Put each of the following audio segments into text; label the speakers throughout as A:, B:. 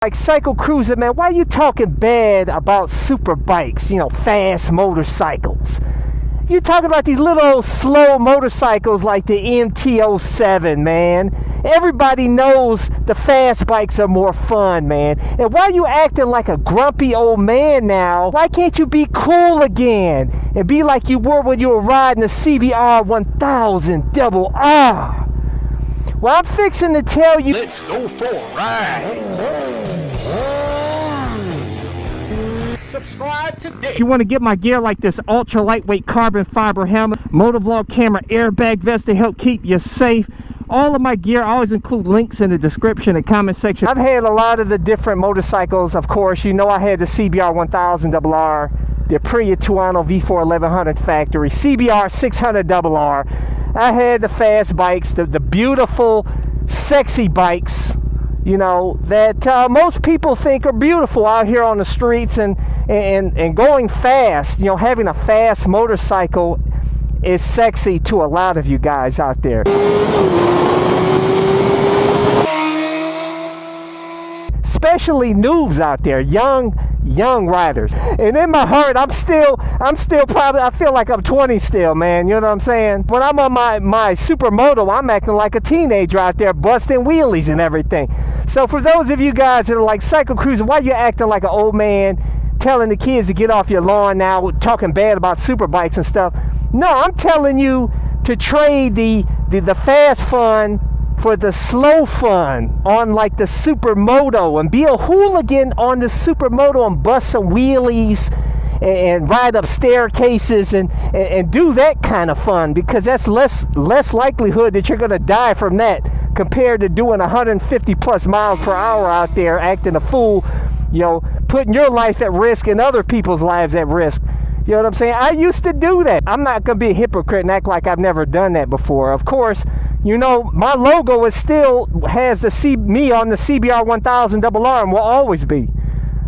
A: Like CycleCruza, man, why you talking bad about super bikes, you know, fast motorcycles? You talking about these little slow motorcycles like the MT-07, man. Everybody knows the fast bikes are more fun, man. And why you acting like a grumpy old man now? Why can't you be cool again and be like you were when you were riding the CBR 1000 double R? Well, I'm fixing to tell you.
B: Let's go for a ride. Subscribe today.
A: You want to get my gear like this ultra lightweight carbon fiber helmet, motovlog camera, airbag vest to help keep you safe. All of my gear, I always include links in the description and comment section. I've had a lot of the different motorcycles, of course. You know, I had the CBR 1000 RR, the Aprilia Tuono V4 1100 factory, CBR 600 RR. I had the fast bikes, the beautiful, sexy bikes, you know, that most people think are beautiful out here on the streets and going fast. You know, having a fast motorcycle is sexy to a lot of you guys out there. Especially noobs out there, young riders. And in my heart, I'm still probably, I feel like I'm 20 still, man. You know what I'm saying? When I'm on my supermoto, I'm acting like a teenager out there, busting wheelies and everything. So for those of you guys that are like, CycleCruza, why you acting like an old man, telling the kids to get off your lawn now, talking bad about super bikes and stuff? No, I'm telling you to trade the fast fun for the slow fun on like the supermoto, and be a hooligan on the supermoto and bust some wheelies and ride up staircases and do that kind of fun, because that's less likelihood that you're going to die from that compared to doing 150 plus miles per hour out there acting a fool, you know, putting your life at risk and other people's lives at risk. You know what I'm saying? I used to do that. I'm not going to be a hypocrite and act like I've never done that before. Of course, you know, my logo is still has me on the CBR 1000 RR and will always be.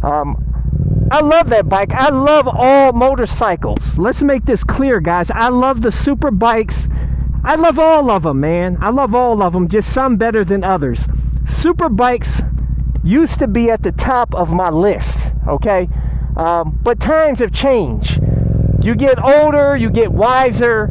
A: I love that bike. I love all motorcycles. Let's make this clear, guys. I love the super bikes. I love all of them, man. I love all of them, just some better than others. Super bikes used to be at the top of my list, okay? But times have changed. You get older, you get wiser,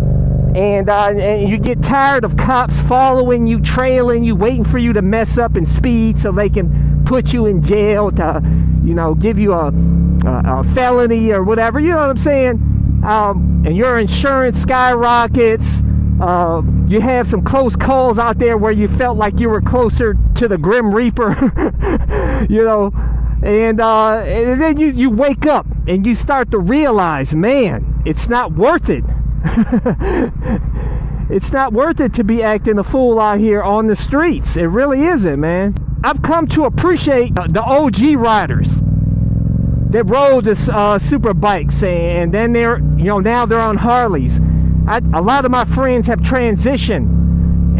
A: and you get tired of cops following you, trailing you, waiting for you to mess up and speed so they can put you in jail to, you know, give you a felony or whatever. You know what I'm saying? And your insurance skyrockets. You have some close calls out there where you felt like you were closer to the Grim Reaper, you know. And then you wake up and you start to realize, man, it's not worth it. It's not worth it to be acting a fool out here on the streets. It really isn't, man. I've come to appreciate the OG riders that rode the super bikes, and then now they're on Harleys. A lot of my friends have transitioned,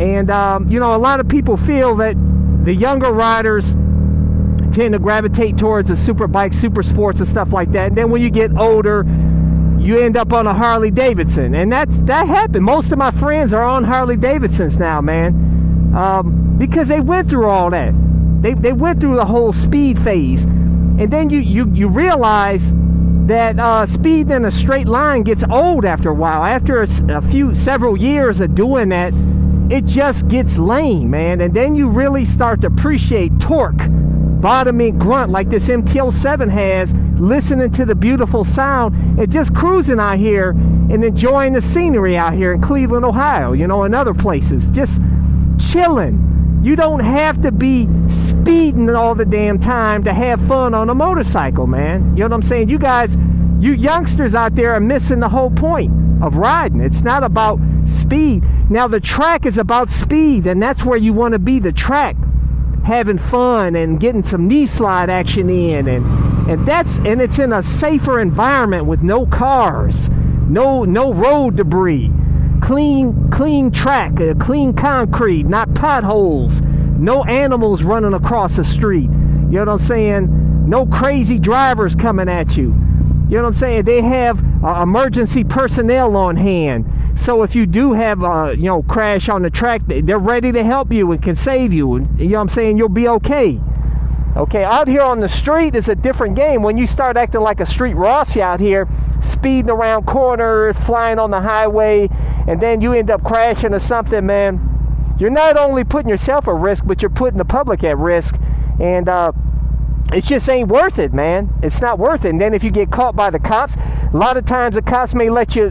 A: and you know, a lot of people feel that the younger riders tend to gravitate towards the super bike, super sports and stuff like that. And then when you get older, you end up on a Harley Davidson, and that happened. Most of my friends are on Harley Davidsons now, man, because they went through all that. They went through the whole speed phase, and then you realize that speed in a straight line gets old after a while. After several years of doing that, it just gets lame, man. And then you really start to appreciate torque, bottoming grunt like this MT-07 has, listening to the beautiful sound and just cruising out here and enjoying the scenery out here in Cleveland, Ohio, you know, and other places, just chilling. You don't have to be speeding all the damn time to have fun on a motorcycle, man. You know what I'm saying? You guys, you youngsters out there are missing the whole point of riding. It's not about speed. Now the track is about speed, and that's where you want to be, the track, having fun and getting some knee slide action in, and it's in a safer environment with no cars, no road debris, clean track, clean concrete, not potholes, no animals running across the street. You know what I'm saying? No crazy drivers coming at you. You know what I'm saying? They have emergency personnel on hand. So if you do have crash on the track, they're ready to help you and can save you. And, you know what I'm saying? You'll be okay. Okay, out here on the street is a different game. When you start acting like a street Rossi out here, speeding around corners, flying on the highway, and then you end up crashing or something, man, you're not only putting yourself at risk, but you're putting the public at risk. And it just ain't worth it, man. It's not worth it. And then if you get caught by the cops, a lot of times the cops may let you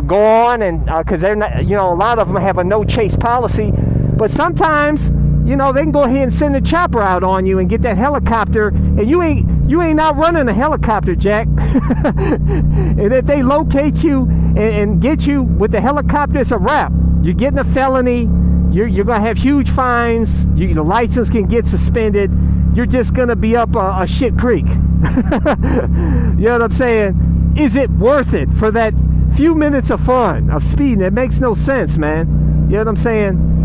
A: go on, and because they're not, you know, a lot of them have a no chase policy. But sometimes, you know, they can go ahead and send a chopper out on you and get that helicopter, and you ain't out running a helicopter, Jack. And if they locate you and get you with the helicopter, it's a wrap. You're getting a felony. You're going to have huge fines. Your license can get suspended. You're just going to be up a shit creek. You know what I'm saying? Is it worth it for that few minutes of fun, of speeding? It makes no sense, man. You know what I'm saying?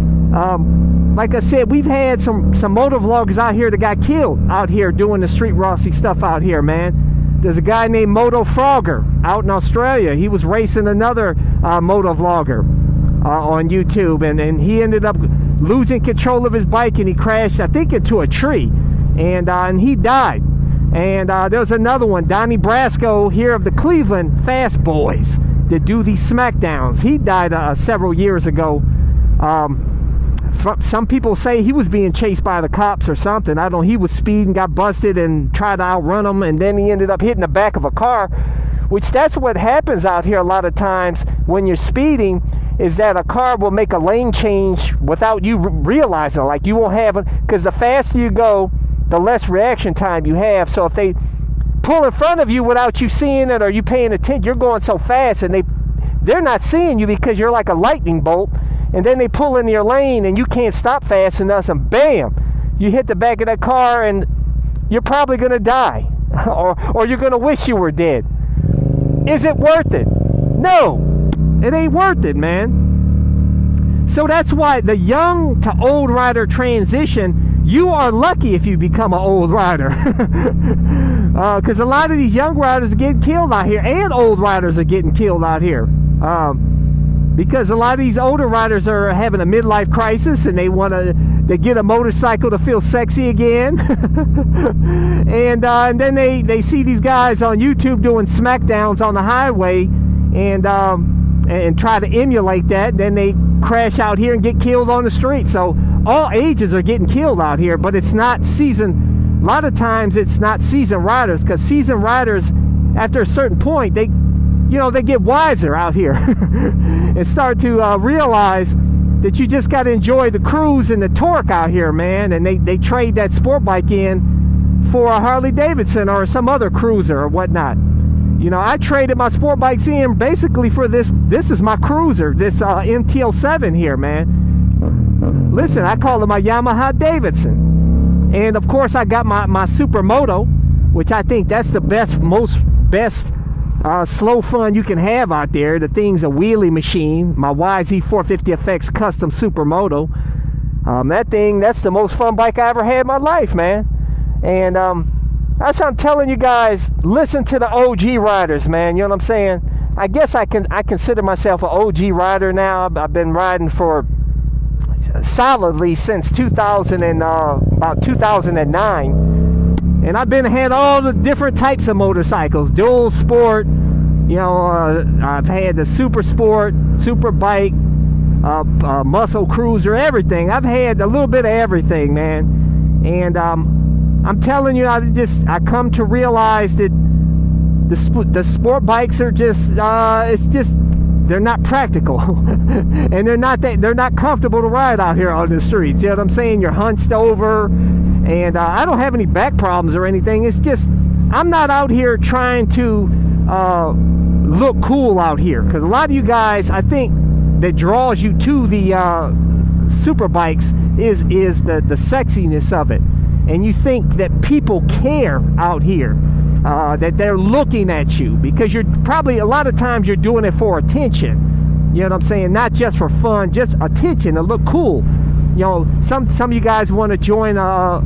A: Like I said, we've had some motor vloggers out here that got killed out here doing the street Rossi stuff out here, man. There's a guy named Moto Frogger out in Australia. He was racing another moto vlogger on YouTube, and he ended up losing control of his bike, and he crashed, I think, into a tree, and he died. And there's another one, Donnie Brasco here of the Cleveland Fast Boys that do these smackdowns. He died several years ago. Some people say he was being chased by the cops or something. I don't know. He was speeding, got busted, and tried to outrun them, and then he ended up hitting the back of a car. Which that's what happens out here a lot of times when you're speeding, is that a car will make a lane change without you realizing. Like, you won't have it, because the faster you go, the less reaction time you have. So if they pull in front of you without you seeing it or you paying attention, you're going so fast, and they're not seeing you because you're like a lightning bolt, and then they pull in your lane and you can't stop fast enough, and bam, you hit the back of that car, and you're probably going to die or you're going to wish you were dead. Is it worth it? No, it ain't worth it, man. So that's why the young to old rider transition, you are lucky if you become an old rider. Because a lot of these young riders are getting killed out here, and old riders are getting killed out here. Because a lot of these older riders are having a midlife crisis, and they get a motorcycle to feel sexy again. And then they see these guys on YouTube doing smackdowns on the highway, and try to emulate that. Then they crash out here and get killed on the street. So all ages are getting killed out here, but it's not seasoned. A lot of times it's not seasoned riders, because seasoned riders, after a certain point, they get wiser out here and start to realize that you just got to enjoy the cruise and the torque out here, man. And they trade that sport bike in for a Harley Davidson or some other cruiser or whatnot. You know, I traded my sport bikes in basically for this. This is my cruiser, this MTL7 here, man. Listen, I call it my Yamaha Davidson. And of course, I got my Supermoto, which I think that's the best slow fun you can have out there. The thing's a wheelie machine. My YZ450FX custom Supermoto. That's the most fun bike I ever had in my life, man. And that's what I'm telling you guys. Listen to the OG riders, man. You know what I'm saying? I guess I consider myself an OG rider now. I've been riding for solidly since about 2009. And I've had all the different types of motorcycles, dual sport, you know, I've had the super sport, super bike, muscle cruiser, everything. I've had a little bit of everything, man. And I'm telling you, I come to realize that the sport bikes are just, they're not practical. And they're not comfortable to ride out here on the streets. You know what I'm saying? You're hunched over. And I don't have any back problems or anything. It's just, I'm not out here trying to look cool out here. Because a lot of you guys, I think, that draws you to the super bikes is the sexiness of it. And you think that people care out here, that they're looking at you. Because you're probably, a lot of times, you're doing it for attention. You know what I'm saying? Not just for fun, just attention to look cool. You know, some of you guys want to join a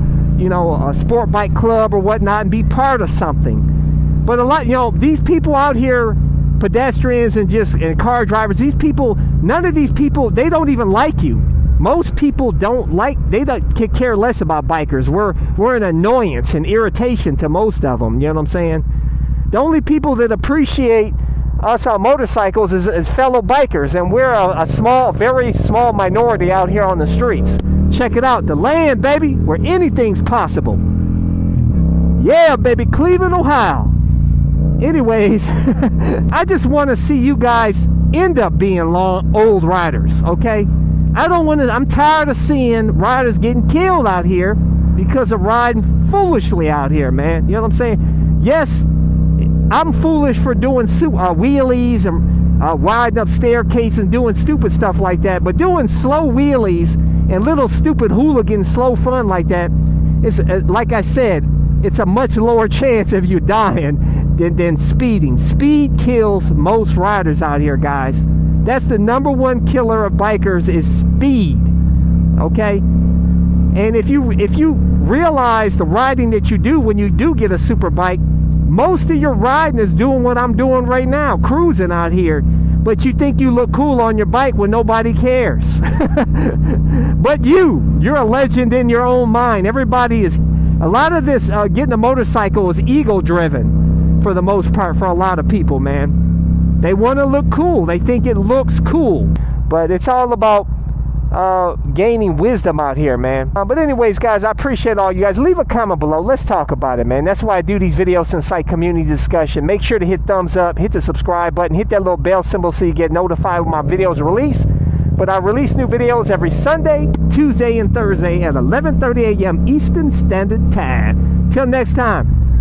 A: sport bike club or whatnot and be part of something. But a lot, these people out here, pedestrians and car drivers, none of these people, they don't even like you. Most people could care less about bikers. We're an annoyance and irritation to most of them, you know what I'm saying? The only people that appreciate us on motorcycles is fellow bikers, and we're a small, very small minority out here on the streets. Check it out, the land, baby, where anything's possible. Yeah, baby, Cleveland, Ohio. Anyways, I just want to see you guys end up being old riders, okay? I'm tired of seeing riders getting killed out here because of riding foolishly out here, man. You know what I'm saying? Yes, I'm foolish for doing wheelies and riding up staircases and doing stupid stuff like that, but doing slow wheelies and little stupid hooligan slow fun like that is, like I said, it's a much lower chance of you dying than speeding. Speed kills most riders out here, guys. That's the #1 killer of bikers is speed, okay? And if you realize the riding that you do when you do get a super bike, most of your riding is doing what I'm doing right now, cruising out here. But you think you look cool on your bike when nobody cares. But you're a legend in your own mind. A lot of this getting a motorcycle is ego driven for the most part for a lot of people, man. They want to look cool. They think it looks cool. But it's all about gaining wisdom out here, man. But anyways, guys, I appreciate all you guys. Leave a comment below. Let's talk about it, man. That's why I do these videos to incite community discussion. Make sure to hit thumbs up, hit the subscribe button, hit that little bell symbol so you get notified when my videos release. But I release new videos every Sunday, Tuesday, and Thursday at 11:30 a.m. Eastern Standard Time. Till next time.